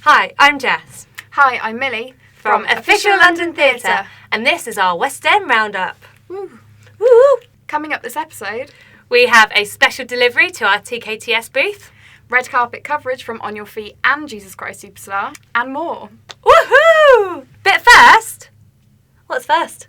Hi, I'm Jess. Hi, I'm Millie From Official London Theatre, and this is our West End Roundup. Woo. Woo! Coming up this episode, We have a special delivery to our TKTS booth. red carpet coverage from On Your Feet and Jesus Christ Superstar, and more. Woohoo! But first, what's first?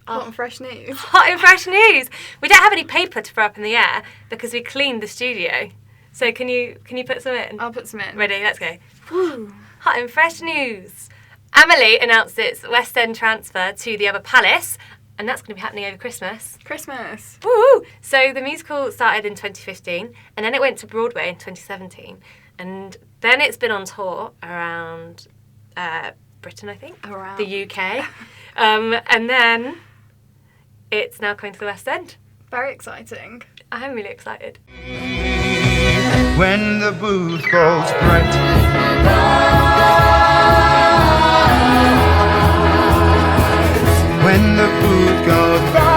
Hot and fresh news. Hot and fresh news. We don't have any paper to throw up in the air because we cleaned the studio. So can you put some in? I'll put some in. Ready? Let's go. Woo. Hot and fresh news. Amelie announced its West End transfer to the Other Palace, and that's going to be happening over Christmas. Christmas. Woo! So the musical started in 2015, and then it went to Broadway in 2017, and then it's been on tour around Britain, I think, Around. the UK, and then it's now coming to the West End. Very exciting. I'm really excited. When the booth goes bright, when the booth goes bright,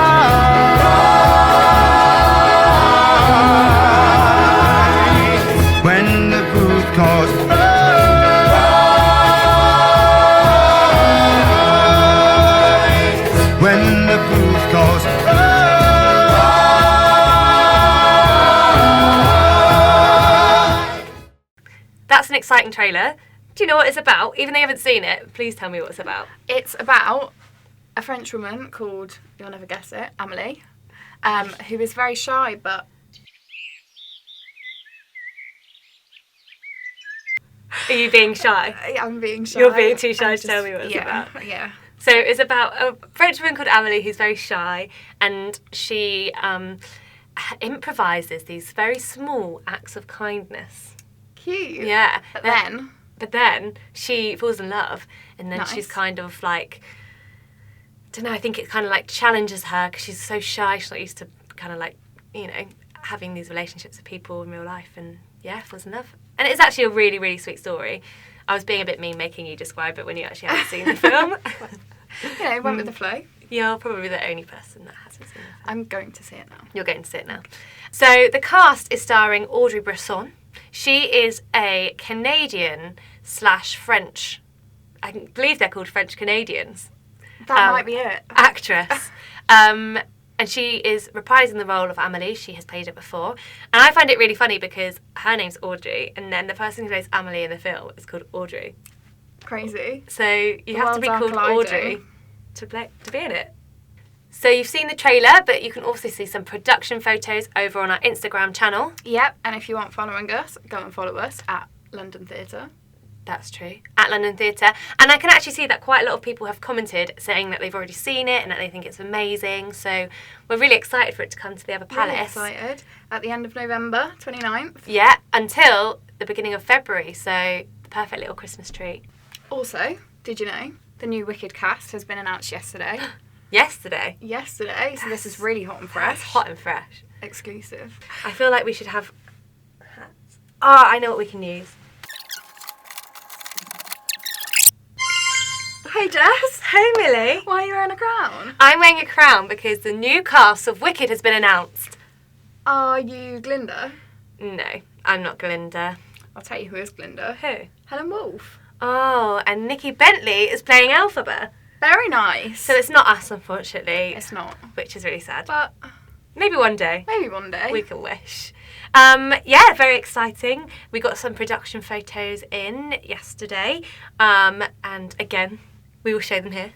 when the booth goes bright, when the booth goes bright. That's an exciting trailer. Do you know what it's about? Even though you haven't seen it, please tell me what it's about. It's about a French woman called, you'll never guess it, Amelie, who is very shy, but... Are you being shy? I'm being shy. You're being too shy I'm to tell me what it's about. Yeah. So it's about a French woman called Amelie who's very shy, and she improvises these very small acts of kindness. Cute. Yeah. But then... then she falls in love, and then Nice. she's kind of like, I don't know, I think it kind of like challenges her because she's so shy. She's not used to kind of like, you know, having these relationships with people in real life, and yeah, falls in love. And it's actually a really, really sweet story. I was being a bit mean making you describe it when you actually haven't seen the film. You know, went with the flow. You're probably the only person that hasn't seen it. I'm going to see it now. You're going to see it now. So the cast is starring Audrey Bresson. She is a Canadian/French, I believe they're called French Canadians, That might be it. actress. And she is reprising the role of Amelie. She has played it before. And I find it really funny because her name's Audrey, and then the person who plays Amelie in the film is called Audrey. Crazy. So you have to be Worlds are called Audrey colliding. to be in it. So you've seen the trailer, but you can also see some production photos over on our Instagram channel. Yep, and if you aren't following us, go and follow us at London Theatre. That's true. At London Theatre. And I can actually see that quite a lot of people have commented saying that they've already seen it and that they think it's amazing. So we're really excited for it to come to the Other Palace. Really excited. At the end of November, 29th. Yeah, until the beginning of February. So the perfect little Christmas treat. Also, did you know, the new Wicked cast has been announced yesterday. Yesterday. So this is really hot and fresh. That's hot and fresh. Exclusive. I feel like we should have hats. Oh, I know what we can use. Hey Jess! Hey, Millie. Why are you wearing a crown? I'm wearing a crown because the new cast of Wicked has been announced. Are you Glinda? No, I'm not Glinda. I'll tell you who is Glinda. Who? Helen Wolf. Oh, and Nikki Bentley is playing Elphaba. Very nice. So it's not us, unfortunately. It's not. Which is really sad. But Maybe one day. maybe one day. We can wish. Yeah, very exciting. We got some production photos in yesterday. And again, we will show them here.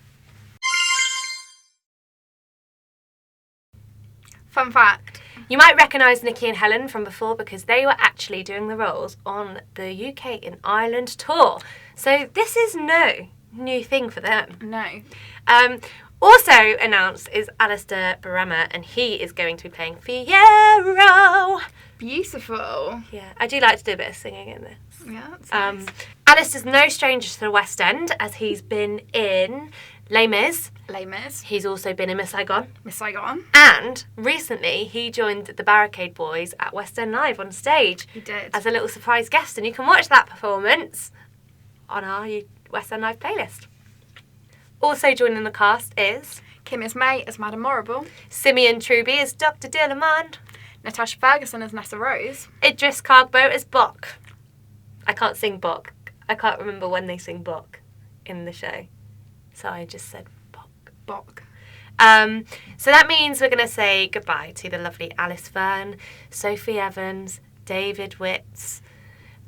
Fun fact. You might recognise Nikki and Helen from before because they were actually doing the roles on the UK and Ireland tour. So this is no new thing for them. No. Also announced is Alistair Barama, and he is going to be playing Fiyero. Beautiful. Yeah, I do like to do a bit of singing in this. Yeah, that's nice. Alistair's no stranger to the West End, as he's been in Les Mis. Les Mis. He's also been in Miss Saigon. Miss Saigon. And recently he joined the Barricade Boys at West End Live on stage. He did. As a little surprise guest, and you can watch that performance on our West End Live playlist. Also joining the cast is Kim is May as Madame Morrible. Simeon Truby as Dr. Dillamond. Natasha Ferguson as Nessa Rose. Idris Cargbo as Bok. I can't sing Bok. I can't remember when they sing Bok in the show. So I just said Bok. Bok. So that means we're going to say goodbye to the lovely Alice Fern, Sophie Evans, David Witts,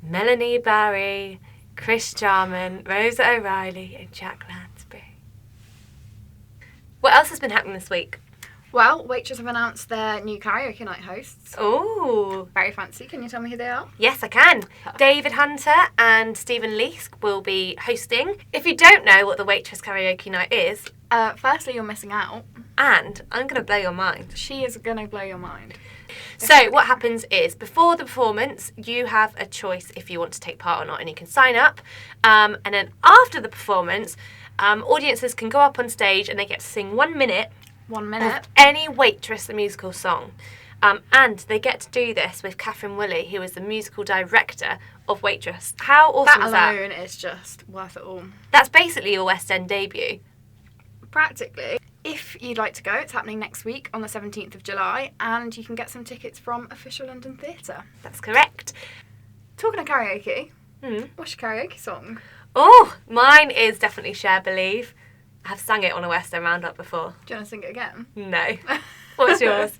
Melanie Barry, Chris Jarman, Rosa O'Reilly and Jack Lansbury. What else has been happening this week? Well, Waitress have announced their new karaoke night hosts. Oh, Very fancy. Can you tell me who they are? yes, I can. David Hunter and Stephen Leask will be hosting. If you don't know what the Waitress Karaoke Night is, Firstly, you're missing out. and I'm going to blow your mind. She is going to blow your mind. So what happens is, before the performance, you have a choice if you want to take part or not, and you can sign up. And then after the performance, audiences can go up on stage and they get to sing 1 minute 1 of minute. any Waitress the musical song. And they get to do this with Catherine Woolley, who is the musical director of Waitress. How awesome is That that? alone is just worth it all. That's basically your West End debut. Practically. If you'd like to go, it's happening next week on the 17th of July, and you can get some tickets from Official London Theatre. That's correct. Talking of karaoke, Hmm. what's your karaoke song? Oh, mine is definitely Share Believe. I've sung it on a West End roundup before. Do you want to sing it again? No. What's yours?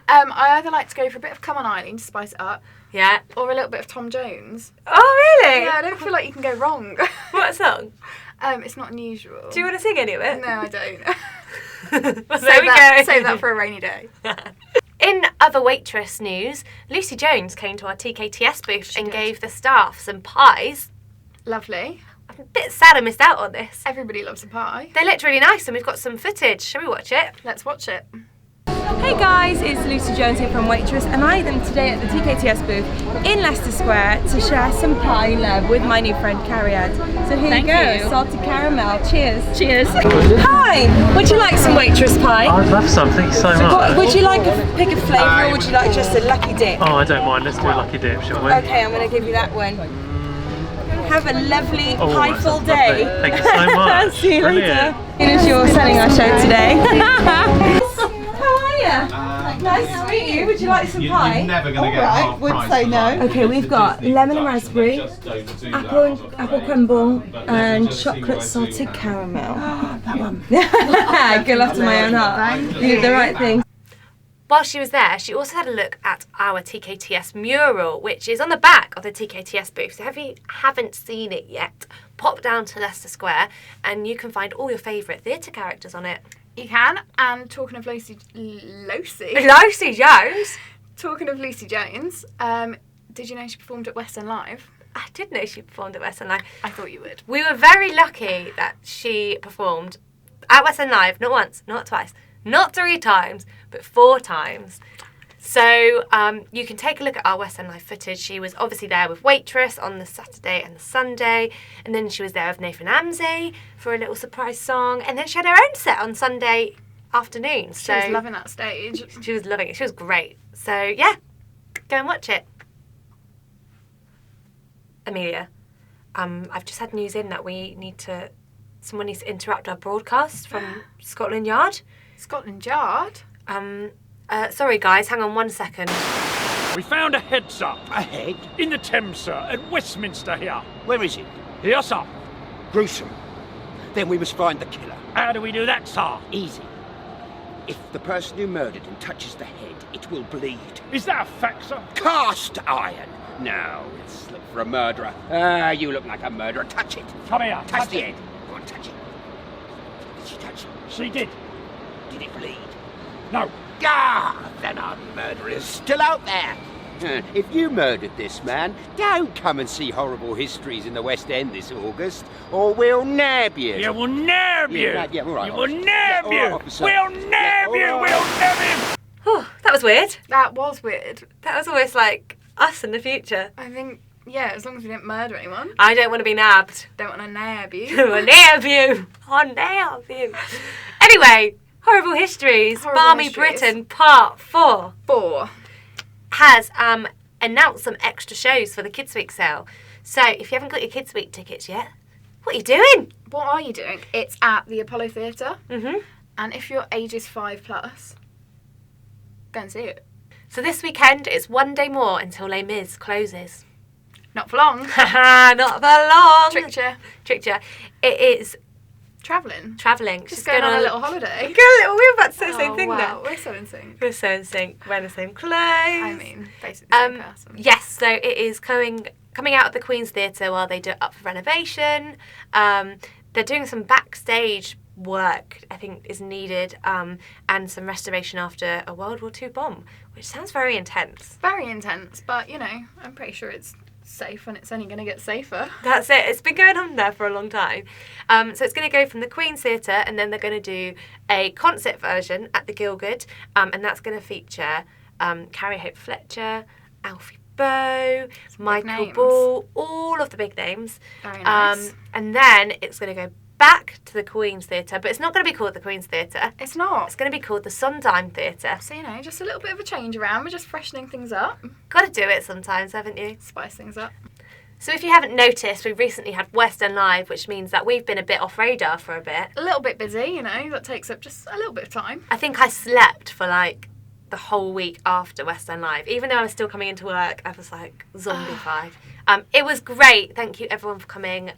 I either like to go for a bit of Come On Eileen to spice it up, Yeah. or a little bit of Tom Jones. Oh, really? Yeah, I don't feel like you can go wrong. What song? It's not unusual. Do you want to sing any of it? No, I don't. Well, Save there we that, go. Save that for a rainy day. In other Waitress news, Lucie Jones came to our TKTS booth She and did. gave the staff some pies. Lovely. I'm a bit sad I missed out on this. Everybody loves a pie. They looked really nice and we've got some footage. Shall we watch it? Let's watch it. Hey guys, it's Lucie Jones here from Waitress, and I am today at the TKTS booth in Leicester Square to share some pie love with my new friend Cariad. So here you go, salted caramel. Cheers. Cheers. Hi, would you like some Waitress pie? I'd love some, thank you so much. Would you like a pick of flavour, or would you like just a lucky dip? Oh, I don't mind, let's do a lucky dip, shall we? Okay, I'm going to give you that one. Have a lovely Oh, pie-full that's day. lovely. Thank you so much. See you Brilliant. later. Here's your selling our show today. How are you? Nice to meet you. Would you like some pie? You're never going to get half price say for no. that. Okay, we've got lemon and raspberry, Just don't do that. apple crumble, and just see why chocolate I do salted that. caramel. That one. Good luck to my own heart. You did the right thing. While she was there, she also had a look at our TKTS mural, which is on the back of the TKTS booth. So if you haven't seen it yet, pop down to Leicester Square and you can find all your favourite theatre characters on it. You can. And talking of Lucie Jones? talking of Lucie Jones, did you know she performed at West End Live? I did know she performed at West End Live. I thought you would. We were very lucky that she performed at West End Live, not once, not twice, not 3 times, but 4 times. So you can take a look at our West End Live footage. She was obviously there with Waitress on the Saturday and the Sunday, and then she was there with Nathan Amsey for a little surprise song, and then she had her own set on Sunday afternoon. She So was loving that stage. she was loving it. She was great. So yeah, go and watch it. Amelia, I've just had news in that someone needs to interrupt our broadcast from Scotland Yard. Scotland Yard? Sorry guys, hang on 1 second. We found a head, sir. A head? In the Thames, sir, at Westminster here. Where is it? Here, sir. Gruesome. Then we must find the killer. How do we do that, sir? Easy. If the person who murdered him touches the head, it will bleed. Is that a fact, sir? Cast iron! No, it's look for a murderer. Ah, you look like a murderer. Touch it. Come here. Touch the head. Go on, touch it. Did she touch it? She did. Did it bleed? No. Ah, then our murderer is still out there. If you murdered this man, don't come and see horrible histories in the West End this August, or we'll nab you. Yeah, we'll nab you. Yeah, all right, You will officer. nab Yeah, all you. right, officer. We'll nab all you. right. We'll nab him. Oh, that was weird. That was weird. That was almost like us in the future. I think, yeah, as long as we didn't murder anyone. I don't want to be nabbed. Don't want to nab you. I'll nab you. I'll nab you. Anyway, Horrible Histories, Horrible Balmy Histories. Britain Part 4 4. has announced some extra shows for the Kids Week sale. So if you haven't got your Kids Week tickets yet, what are you doing? What are you doing? It's at the Apollo Theatre. Mm-hmm. And if you're ages 5+, go and see it. So this weekend, it's 1 day more until Les Mis closes. Not for long. Haha, not for long. Tricked you. It is Travelling. travelling. Just going on a little holiday. We were about to say the same thing wow. then. We're so in sync. We're so in sync. Wearing the same clothes. I mean, basically the same person. Yes, so it is coming out of the Queen's Theatre while they do it up for renovation. They're doing some backstage work, I think, is needed, and some restoration after a World War II bomb, which sounds very intense. Very intense, but, you know, I'm pretty sure it's safe and it's only going to get safer. That's it. It's been going on there for a long time. So it's going to go from the Queen's Theatre, and then they're going to do a concert version at the Gielgud, and that's going to feature Carrie Hope Fletcher, Alfie Boe, Michael Ball, all of the big names. Very nice. And then it's going to go back to the Queen's Theatre, but it's not going to be called the Queen's Theatre. It's not. It's going to be called the Sondheim Theatre. So, you know, just a little bit of a change around. We're just freshening things up. Got to do it sometimes, haven't you? Spice things up. So if you haven't noticed, we've recently had West End Live, which means that we've been a bit off radar for a bit. A little bit busy, you know, that takes up just a little bit of time. I think I slept for like the whole week after West End Live. Even though I was still coming into work, I was like zombified. It was great. Thank you everyone for coming.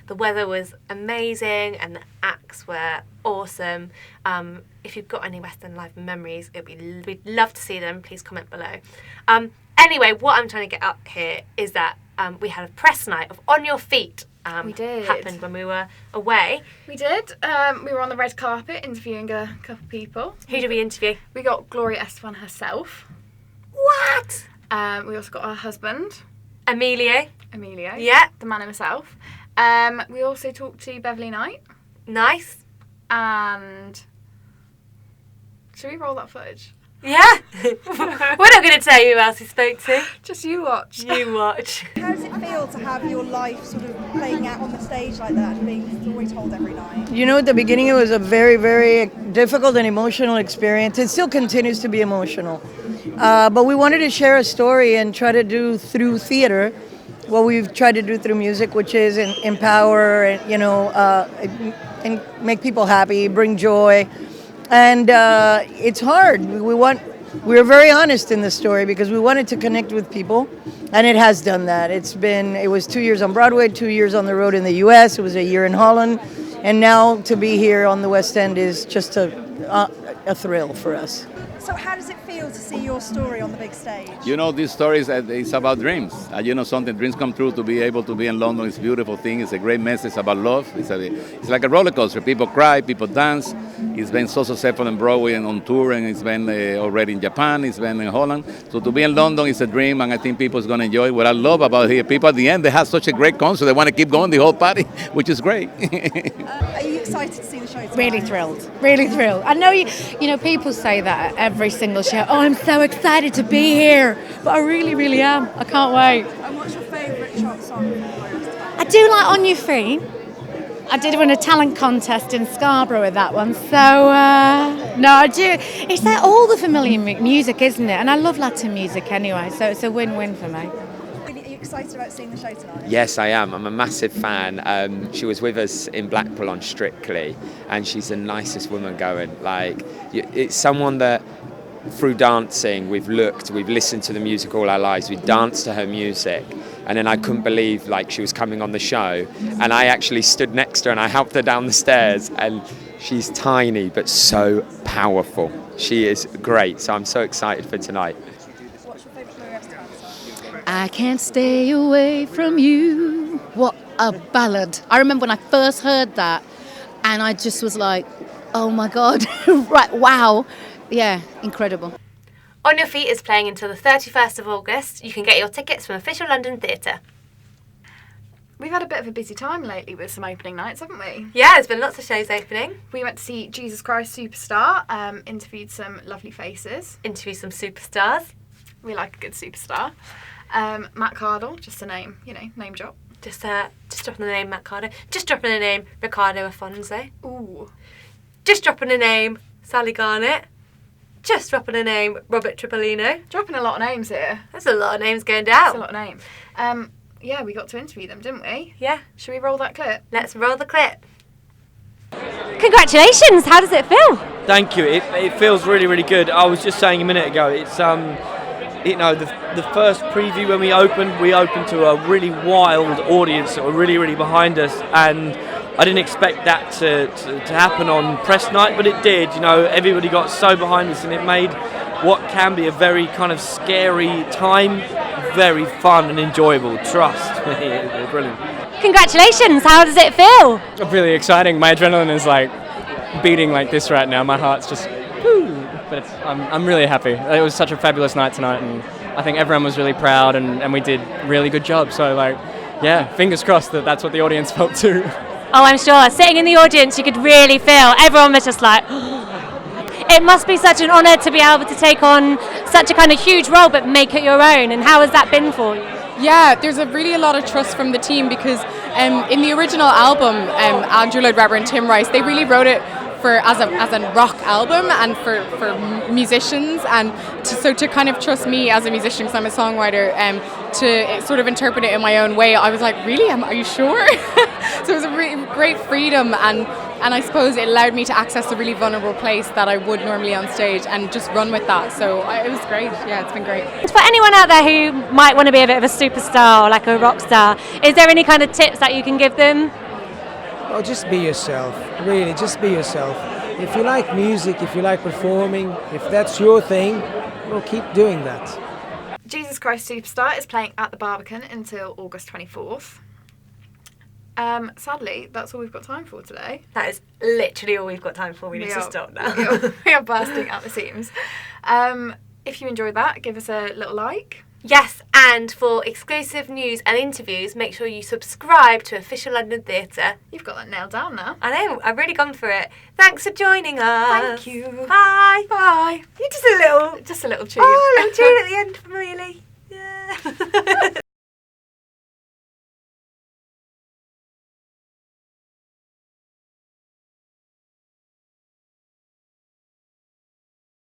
The weather was amazing and the acts were awesome. If you've got any West End Live memories, we'd love to see them. Please comment below. Anyway, what I'm trying to get up here is that we had a press night of On Your Feet. We did. Happened when we were away. We did. We were on the red carpet interviewing a couple people. Who did we interview? We got Gloria Estefan herself. What? We also got her husband. Emilio. Yeah. The man himself. We also talked to Beverly Knight. Nice. And should we roll that footage? Yeah. We're not going to tell you who else he spoke to. Just you watch. You watch. How does it feel to have your life sort of playing out on the stage like that and being story told every night? You know, at the beginning it was a very, very difficult and emotional experience. It still continues to be emotional. But we wanted to share a story and try to do through theater what we've tried to do through music, which is empower and, you know, and make people happy, bring joy. And it's hard. We're very honest in this story because we wanted to connect with people, and it has done that. It was 2 years on Broadway, 2 years on the road in the U.S., it was a year in Holland, and now to be here on the West End is just a thrill for us. So how does it feel to see your story on the big stage? You know, this story is about dreams. You know, something, dreams come true. To be able to be in London is a beautiful thing. It's a great message about love. It's like a roller coaster. People cry, people dance. It's been so successful in Broadway and on tour, and it's been already in Japan, it's been in Holland. So to be in London is a dream, and I think people's going to enjoy it. What I love about here, people at the end, they have such a great concert. They want to keep going the whole party, which is great. Are you excited to see the show tonight? Really thrilled. I know you know, people say that at every single show. Oh, I'm so excited to be here. But I really am. I can't wait. And what's your favourite song from Gloria Estefan? I do like On Your Feet. I did win a talent contest in Scarborough with that one. So, no, I do. It's like all the familiar music, isn't it? And I love Latin music anyway, so it's a win-win for me. Are you excited about seeing the show tonight? Yes, I am. I'm a massive fan. She was with us in Blackpool on Strictly, and she's the nicest woman going. Like, it's someone that, through dancing, we've listened to the music all our lives, we danced to her music, and then I couldn't believe like she was coming on the show, and I actually stood next to her and I helped her down the stairs, and she's tiny but so powerful. She is great, so I'm so excited for tonight. What's your favourite Gloria Estefan song? I can't stay away from you. What a ballad. I remember when I first heard that, and I just was like, oh my God, right, wow. Yeah, incredible. On Your Feet is playing until the 31st of August. You can get your tickets from Official London Theatre. We've had a bit of a busy time lately with some opening nights, haven't we? Yeah, there's been lots of shows opening. We went to see Jesus Christ Superstar, interviewed some lovely faces. Interviewed some superstars. We like a good superstar. Matt Cardle, just a name, you know, name drop. Just dropping the name Matt Cardle. Just dropping the name Ricardo Afonso. Ooh. Just dropping the name Sally Garnett. Just dropping a name, Robert Tripolino. Dropping a lot of names here. That's a lot of names going down. That's a lot of names. Yeah, we got to interview them, didn't we? Yeah. Should we roll that clip? Let's roll the clip. Congratulations, how does it feel? Thank you, it feels really good. I was just saying a minute ago, you know, the first preview when we opened to a really wild audience that were really, really behind us, and I didn't expect that to happen on press night, but it did. You know, everybody got so behind us, and it made what can be a very kind of scary time very fun and enjoyable. Trust me, it's brilliant. Congratulations, how does it feel? Really exciting. My adrenaline is like beating like this right now. My heart's just but I'm really happy. It was such a fabulous night tonight, and I think everyone was really proud, and we did a really good job. So like, yeah, fingers crossed that that's what the audience felt too. Oh, I'm sure. Sitting in the audience, you could really feel everyone was just like, it must be such an honour to be able to take on such a kind of huge role but make it your own. And how has that been for you? Yeah, there's a lot of trust from the team because in the original album, Andrew Lloyd Webber and Tim Rice, they really wrote it as a rock album and for musicians, and to kind of trust me as a musician, because I'm a songwriter, to sort of interpret it in my own way. I was like, really? Are you sure? So it was a really great freedom, and I suppose it allowed me to access a really vulnerable place that I would normally on stage and just run with that. So it was great. Yeah, it's been great. For anyone out there who might want to be a bit of a superstar or like a rock star, is there any kind of tips that you can give them? Oh, just be yourself. Really, just be yourself. If you like music, if you like performing, if that's your thing, well, keep doing that. Jesus Christ Superstar is playing at the Barbican until August 24th. Sadly, that's all we've got time for today. That is literally all we've got time for. We need to stop now. We are bursting at the seams. If you enjoyed that, give us a little like. Yes, and for exclusive news and interviews, make sure you subscribe to Official London Theatre. You've got that nailed down now. I know, I've really gone for it. Thanks for joining us. Thank you. Bye. Bye. You just a little tune. Oh, a little tune at the end from Really. Yeah.